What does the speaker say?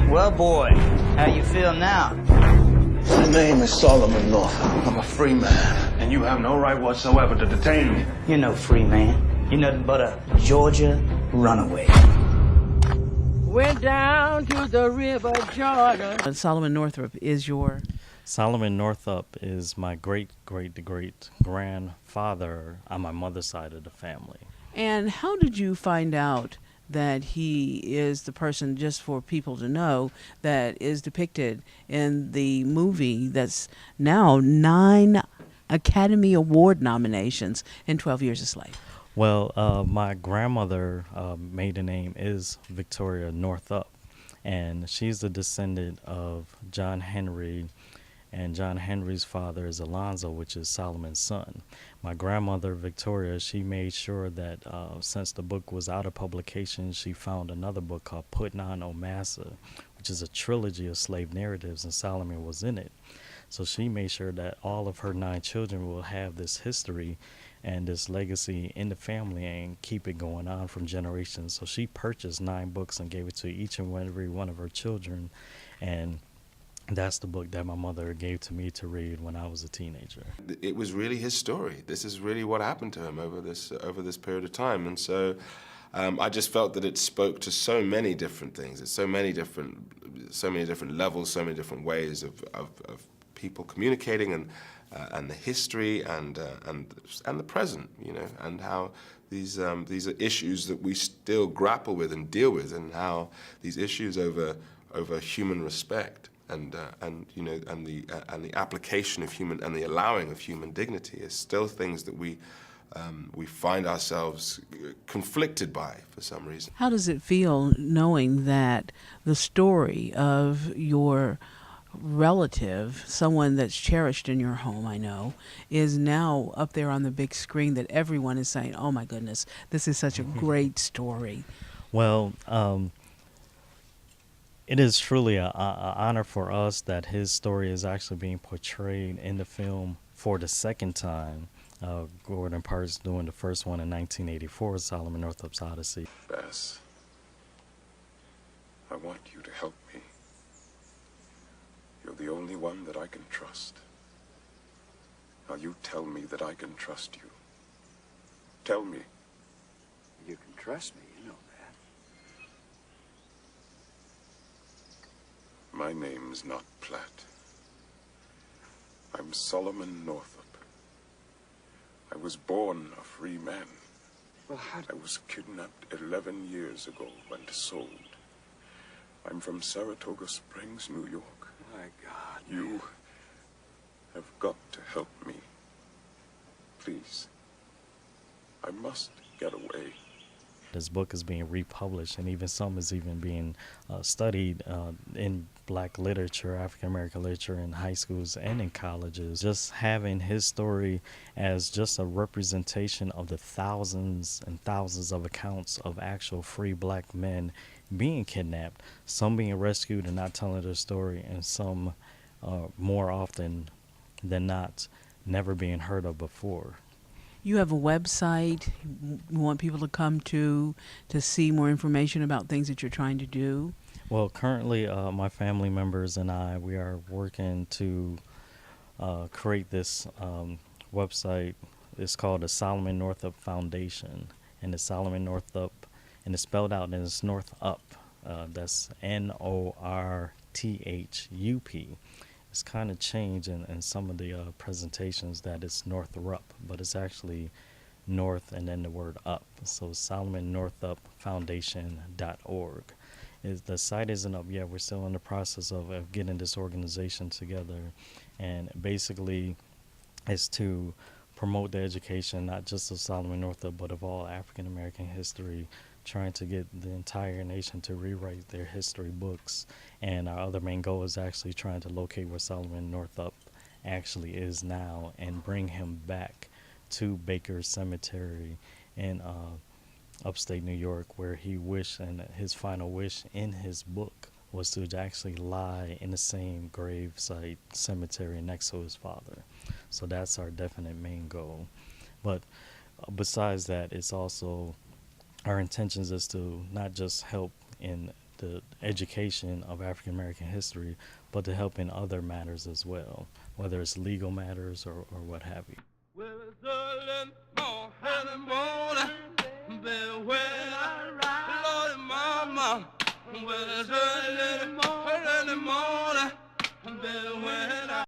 Well, boy, how you feel now? My name is Solomon Northup. I'm a free man, and you have no right whatsoever to detain me. You're no free man. You're nothing but a Georgia runaway. Went down to the river Jordan. Solomon Northup is your... Solomon Northup is my great-great-great-grandfather on my mother's side of the family. And how did you find out that he is the person, just for people to know, that is depicted in the movie that's now 9 Academy Award nominations in 12 Years a Slave? Well, my grandmother maiden name is Victoria Northup, and she's the descendant of John Henry, and John Henry's father is Alonzo, which is Solomon's son. My grandmother, Victoria, she made sure that since the book was out of publication, she found another book called Putting on Omassa, which is a trilogy of slave narratives, and Solomon was in it. So she made sure that all of her 9 children will have this history and this legacy in the family and keep it going on from generations. So she purchased 9 books and gave it to each and every one of her children, and that's the book that my mother gave to me to read when I was a teenager. It was really his story. This is really what happened to him over this period of time, and so I just felt that it spoke to so many different things. It's so many different levels, so many different ways of people communicating, and the history and the present, you know, and how these are issues that we still grapple with and deal with, and how these issues over human respect and the application of human and the allowing of human dignity is still things that we find ourselves conflicted by for some reason. How does it feel knowing that the story of your relative, someone that's cherished in your home, I know, is now up there on the big screen, that everyone is saying, oh my goodness, this is such a great story? Well, it is truly an honor for us that his story is actually being portrayed in the film for the second time. Gordon Parks doing the first one in 1984, Solomon Northup's Odyssey. Bass, I want you to help me. You're the only one that I can trust. Now you tell me that I can trust you. Tell me. You can trust me, you know that. My name's not Platt. I'm Solomon Northup. I was born a free man. Well, how I was kidnapped 11 years ago and sold. I'm from Saratoga Springs, New York. My God. You have got to help me. Please. I must get away. This book is being republished, and even some is even being studied in black literature, African American literature in high schools and in colleges. Just having his story as just a representation of the thousands and thousands of accounts of actual free black men being kidnapped, some being rescued and not telling their story, and some more often than not never being heard of before. You have a website you want people to come to see more information about things that you're trying to do? Well, currently my family members and I, we are working to create this website. It's called the Solomon Northup Foundation, and the Solomon Northup, and it's spelled out, and it's Northup. That's Northup. It's kind of changed in some of the presentations that it's Northup, but it's actually North and then the word up. So Solomon Northup Foundation.org. The site isn't up yet. We're still in the process of getting this organization together, and basically it's to promote the education not just of Solomon Northup but of all African American history, trying to get the entire nation to rewrite their history books. And our other main goal is actually trying to locate where Solomon Northup actually is now and bring him back to Baker Cemetery in upstate New York, where he wished, and his final wish in his book was to actually lie in the same gravesite cemetery next to his father. So that's our definite main goal. But besides that, it's also our intentions is to not just help in the education of African American history, but to help in other matters as well, whether it's legal matters or what have you. Well, it's early morning, when I ride, Lord, mama. Well, it's early morning, when I